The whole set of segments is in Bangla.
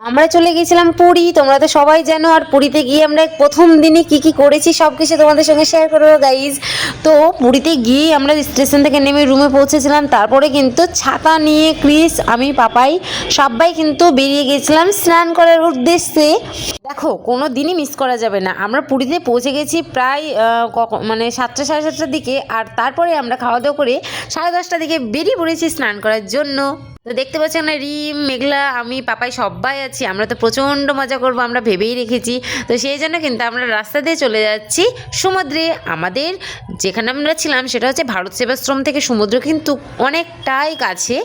আমরা চলে গিয়েছিলাম পুরী, তোমরা তো সবাই জানো। আর পুরীতে গিয়ে আমরা প্রথম দিনে কি কি করেছি সব কিছু তোমাদের সঙ্গে শেয়ার করবো গাইজ। তো পুরীতে গিয়ে আমরা স্টেশন থেকে নেমে রুমে পৌঁছেছিলাম, তারপরে কিন্তু ছাতা নিয়ে ক্রিস, আমি, পাপাই সবাই কিন্তু বেরিয়ে গেছিলাম স্নান করার উদ্দেশ্যে। দেখো, কোনো দিনই মিস করা যাবে না। আমরা পুরীতে পৌঁছে গেছি প্রায় মানে 7টা সাড়ে 7টার দিকে, আর তারপরে আমরা খাওয়া দাওয়া করে 10:30টার দিকে বেরিয়ে পড়েছি স্নান করার জন্য। তো দেখতে পাচ্ছি আমরা রিম, মেঘলা, আমি, পাপাই সবাই আছি। আমরা তো প্রচণ্ড মজা করবো আমরা ভেবেই রেখেছি। তো সেই জন্য কিন্তু আমরা রাস্তা দিয়ে চলে যাচ্ছি সমুদ্রে। আমাদের যেখানে আমরা ছিলাম সেটা হচ্ছে ভারত সেবাশ্রম থেকে সমুদ্র কিন্তু অনেকটাই কাছে।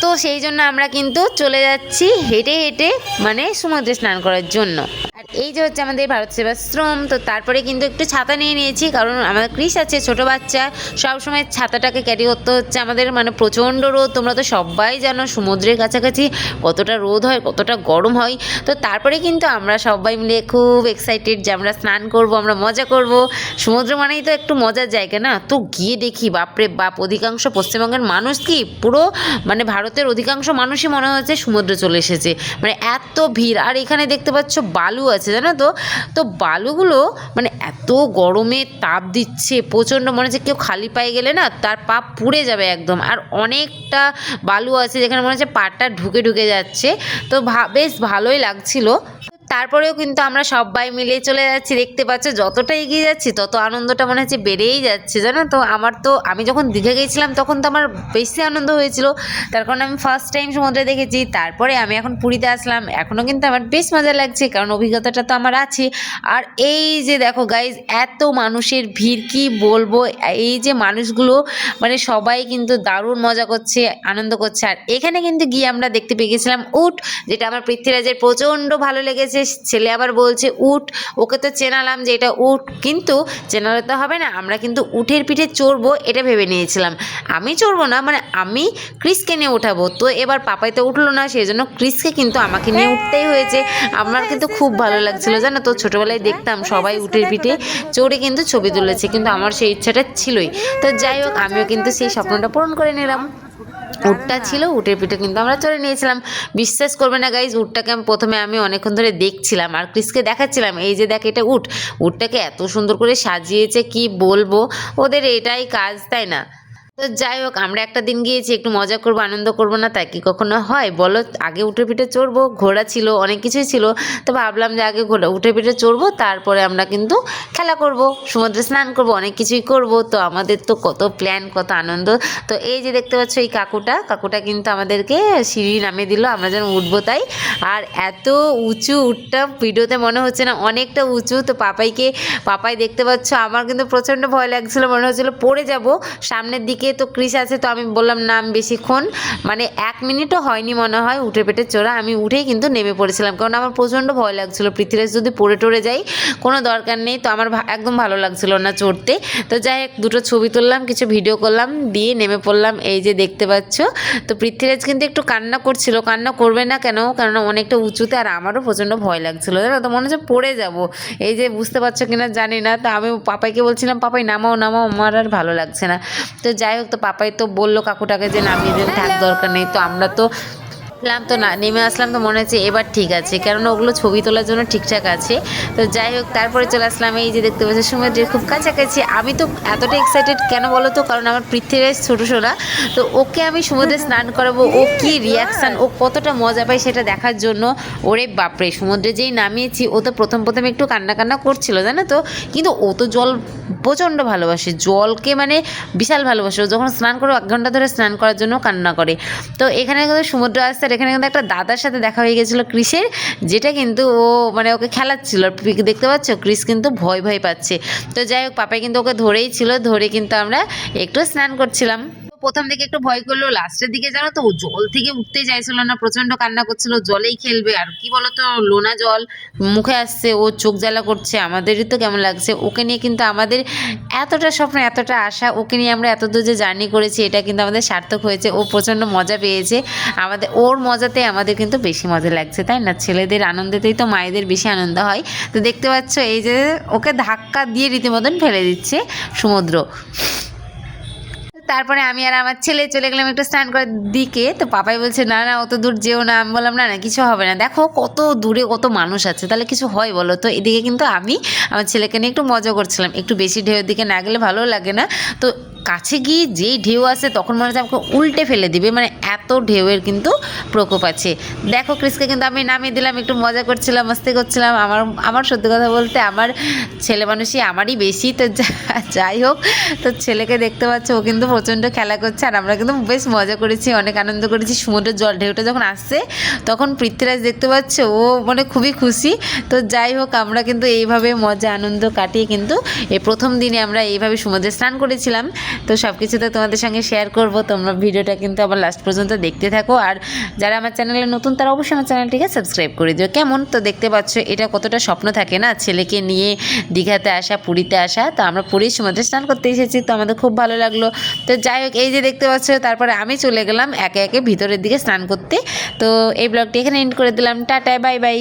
তো সেই জন্য আমরা কিন্তু চলে যাচ্ছি হেঁটে হেঁটে মানে সমুদ্রে স্নান করার জন্য। আর এই যে হচ্ছে আমাদের ভারত সেবাশ্রম। তো তারপরে কিন্তু একটু ছাতা নিয়ে নিয়েছি, কারণ আমাদের ক্রিস আছে ছোটো বাচ্চা, সবসময় ছাতাটাকে ক্যারি করতে হচ্ছে আমাদের। মানে প্রচণ্ড রোদ, তোমরা তো সবাই জানো সমুদ্রের কাছাকাছি কতটা রোদ হয়, কতটা গরম হয়। তো তারপরে কিন্তু আমরা সবাই মিলে খুব এক্সাইটেড যে আমরা স্নান করব, আমরা মজা করব। সমুদ্র মানেই তো একটু মজার জায়গা না? তো গিয়ে দেখি বাপরে বাপ, অধিকাংশ পশ্চিমবঙ্গের মানুষ কি পুরো মানে ভারতের অধিকাংশ মানুষই মনে হচ্ছে সমুদ্রে চলে এসেছে, মানে এত ভিড়। আর এখানে দেখতে পাচ্ছ বালু আছে, জানো তো? তো বালুগুলো মানে এত গরমে তাপ দিচ্ছে প্রচণ্ড, মনে হচ্ছে কেউ খালি পায়ে গেলে না তার পা পুড়ে যাবে একদম। আর অনেকটা বালু আছে যেখানে মনে হচ্ছে পাটা ঢুকে ঢুকে যাচ্ছে। তো বেশ ভালোই লাগছিল। তারপরেও কিন্তু আমরা সবাই মিলে চলে যাচ্ছি। দেখতে পাচ্ছ যতটা এগিয়ে যাচ্ছি তত আনন্দটা মনে হচ্ছে বেড়েই যাচ্ছে, জানো তো? আমি যখন দীঘা গিয়েছিলাম তখন তো আমার বেশি আনন্দ হয়েছিল, তার কারণ আমি ফার্স্ট টাইম সমুদ্রে দেখেছি। তারপরে আমি এখন পুরীতে আসলাম, এখনও কিন্তু আমার বেশ মজা লাগছে, কারণ অভিজ্ঞতাটা তো আমার আছে। আর এই যে দেখো গাইজ, এত মানুষের ভিড় কি বলবো। এই যে মানুষগুলো মানে সবাই কিন্তু দারুণ মজা করছে, আনন্দ করছে। আর এখানে কিন্তু গিয়ে আমরা দেখতে পেয়ে গেছিলাম উট, যেটা আমার পৃথ্বীরাজের প্রচণ্ড ভালো লেগেছে। ছেলে আবার বলছে উট, ওকে তো চেনালাম যে এটা উট, কিন্তু চেনালে তো হবে না, আমরা কিন্তু উটের পিঠে চড়বো এটা ভেবে নিয়েছিলাম। আমি চড়বো না, মানে আমি ক্রিসকে নিয়ে উঠাবো। তো এবার পাপাই তো উঠলো না, সেই জন্য ক্রিসকে কিন্তু আমাকে নিয়ে উঠতেই হয়েছে। আমার কিন্তু খুব ভালো লাগছিল, জানো তো? ছোটোবেলায় দেখতাম সবাই উটের পিঠে চড়ে কিন্তু ছবি তুলেছে, কিন্তু আমার সেই ইচ্ছাটা ছিলই। তো যাই হোক, আমিও কিন্তু সেই স্বপ্নটা পূরণ করে নিলাম। উটটা ছিল, উটের পিঠে কিন্তু আমরা চড়ে নিয়েছিলাম। বিশ্বাস করবে না গাইজ, উটটাকে আমি অনেকক্ষণ ধরে দেখছিলাম আর ক্রিসকে দেখাচ্ছিলাম, এই যে দেখ এটা উটটাকে এত সুন্দর করে সাজিয়েছে কি বলবো, ওদের এটাই কাজ, তাই না? তো যাই হোক, আমরা একটা দিন গিয়েছি, একটু মজা করবো, আনন্দ করবো না, তাই কি কখনো হয় বলো? আগে উটের পিঠে চড়বো, ঘোড়া ছিল, অনেক কিছুই ছিল। তো ভাবলাম যে আগে উটের পিঠে চড়বো, তারপরে আমরা কিন্তু খেলা করব, সমুদ্রে স্নান করব, অনেক কিছুই করব। তো আমাদের তো কত প্ল্যান, কত আনন্দ। তো এই যে দেখতে পাচ্ছ এই কাকুটা কিন্তু আমাদেরকে সিঁড়ি নামিয়ে দিল, আমরা যেন উঠবো তাই। আর এত উঁচু উটটা, ভিডিওতে মনে হচ্ছে না অনেকটা উঁচু। তো পাপাই দেখতে পাচ্ছ, আমার কিন্তু প্রচণ্ড ভয় লাগছিল, মনে হচ্ছিল পড়ে যাব সামনের দিকে। তো ক্রিস আছে, তো আমি বললাম না, আমি বেশিক্ষণ মানে 1 মিনিটও হয়নি মনে হয় উঠে পেটে চড়া, আমি উঠেই কিন্তু নেমে পড়েছিলাম, কারণ আমার প্রচণ্ড ভয় লাগছিল পৃথ্বীরাজ যদি পড়ে টরে যাই, কোনো দরকার নেই। তো আমার একদম ভালো লাগছিল না চড়তে। তো যাই হোক, দুটো ছবি তুললাম, কিছু ভিডিও করলাম, দিয়ে নেমে পড়লাম। এই যে দেখতে পাচ্ছ, তো পৃথ্বীরাজ কিন্তু একটু কান্না করছিল, কান্না করবে না কেন, কারণ অনেকটা উঁচুতে, আর আমারও প্রচণ্ড ভয় লাগছিল, জানো তো? মনে হচ্ছে পড়ে যাব। এই যে বুঝতে পারছো কিনা জানি না। তো আমি পাপাইকে বলছিলাম, পাপাই নামাও, আমার আর ভালো লাগছে না। তো যাই হোক, তো পাপাই তো বললো কাকুটাকে যে নামিয়ে দেন, থাক দরকার নেই। তো আমরা তো তো না নেমে আসলাম। তো মনে হচ্ছে এবার ঠিক আছে, কারণ ওগুলো ছবি তোলার জন্য ঠিকঠাক আছে। তো যাই হোক, তারপরে চলে আসলাম এই যে দেখতে পাচ্ছি সমুদ্রের খুব কাছাকাছি। আমি তো এতটা এক্সাইটেড কেন বলো তো, কারণ আমার পৃথ্বীরাজ ছোটো সোনা, তো ওকে আমি সমুদ্রে স্নান করাবো, ও কি রিয়াকশান, ও কতটা মজা পায় সেটা দেখার জন্য। ওরে বাপরে, সমুদ্রে যেই নামিয়েছি ও তো প্রথম একটু কান্না করছিল, জানো তো? কিন্তু ও তো জল প্রচণ্ড ভালোবাসে, জলকে মানে বিশাল ভালোবাসে। ও যখন স্নান করে 1 ঘন্টা ধরে স্নান করার জন্য কান্না করে। তো এখানে কিন্তু সমুদ্র আসতে, এখানে কিন্তু একটা দাদার সাথে দেখা হয়ে গেছিলো ক্রিসের, যেটা কিন্তু ও মানে ওকে খেলাচ্ছিল। দেখতে পাচ্ছ ক্রিস কিন্তু ভয় পাচ্ছে। তো যাই হোক, পাপাই কিন্তু ওকে ধরেই ছিল, ধরে কিন্তু আমরা একটু স্নান করছিলাম। প্রথম দিকে একটু ভয় করলো, লাস্টের দিকে জানো তো ও জল থেকে উঠতে চাইছিল না, প্রচন্ড কান্না করছিল, জলেই খেলবে। আর কি বলতো, লোনা জল মুখে আসছে, ও চোখ জ্বালা করছে, আমাদেরই তো কেমন লাগছে। ওকে নিয়ে কিন্তু আমাদের এতটা স্বপ্ন, এতটা আশা, ওকে নিয়ে আমরা এত দূর যে জার্নি করেছি, এটা কিন্তু আমাদের সার্থক হয়েছে। ও প্রচণ্ড মজা পেয়েছে, ওর মজাতে আমাদের কিন্তু বেশি মজা লাগছে, তাই না? ছেলেদের আনন্দেতেই তো মায়েদের বেশি আনন্দ হয়। তো দেখতে পাচ্ছ এই যে ওকে ধাক্কা দিয়ে রীতিমতন ফেলে দিচ্ছে সমুদ্র। তারপরে আমি আর আমার ছেলে চলে গেলাম একটু স্নান করার দিকে। তো পাপাই বলছে না না অত দূর যেও না। আমি বললাম না না কিছু হবে না, দেখো কত দূরে কত মানুষ আছে, তাহলে কিছু হয় বলো? তো এদিকে কিন্তু আমি আমার ছেলেকে নিয়ে একটু মজা করছিলাম, একটু বেশি ঢেউয়ের দিকে না গেলে ভালো লাগে না। তো কাছে গিয়ে যেই ঢেউ আসে তখন মনে হচ্ছে আমাকে উল্টে ফেলে দিবে, মানে এত ঢেউয়ের কিন্তু প্রকোপ আছে। দেখো ক্রিসকে কিন্তু আমি নামিয়ে দিলাম, একটু মজা করছিলাম, মস্তি করছিলাম। আমার সত্যি কথা বলতে আমার ছেলে মানুষই আমারই বেশি। তো যাই হোক, তো ছেলেকে দেখতে পাচ্ছ ও কিন্তু প্রচণ্ড খেলা করছে, আর আমরা কিন্তু বেশ মজা করেছি, অনেক আনন্দ করেছি। সমুদ্রের জল ঢেউটা যখন আসছে তখন পৃথ্বীরাজ দেখতে পাচ্ছ ও মানে খুবই খুশি। তো যাই হোক, আমরা কিন্তু এইভাবে মজা আনন্দ কাটিয়ে কিন্তু এই প্রথম দিনে আমরা এইভাবে সমুদ্রে স্নান করেছিলাম। তো সব কিছু তো তোমাদের সঙ্গে শেয়ার করব, তোমরা ভিডিওটা কিন্তু আবার লাস্ট পর্যন্ত দেখতে থাকো। আর যারা আমার চ্যানেলে নতুন তারা অবশ্যই আমার চ্যানেলটিকে সাবস্ক্রাইব করে দিও। কেমন তো দেখতে পাচ্ছ এটা কতটা স্বপ্ন থাকে না, ছেলেকে নিয়ে দীঘাতে আসা, পুরীতে আসা। তো আমরা পুরীর সমুদ্রে স্নান করতে এসেছি, তো আমাদের খুব ভালো লাগলো। তো যাই হোক, এই যে দেখতে পাচ্ছ, তারপরে আমি চলে গেলাম একে একে ভিতরের দিকে স্নান করতে। তো এই ব্লগটি এখানে এন্ড করে দিলাম। Tata, bye bye.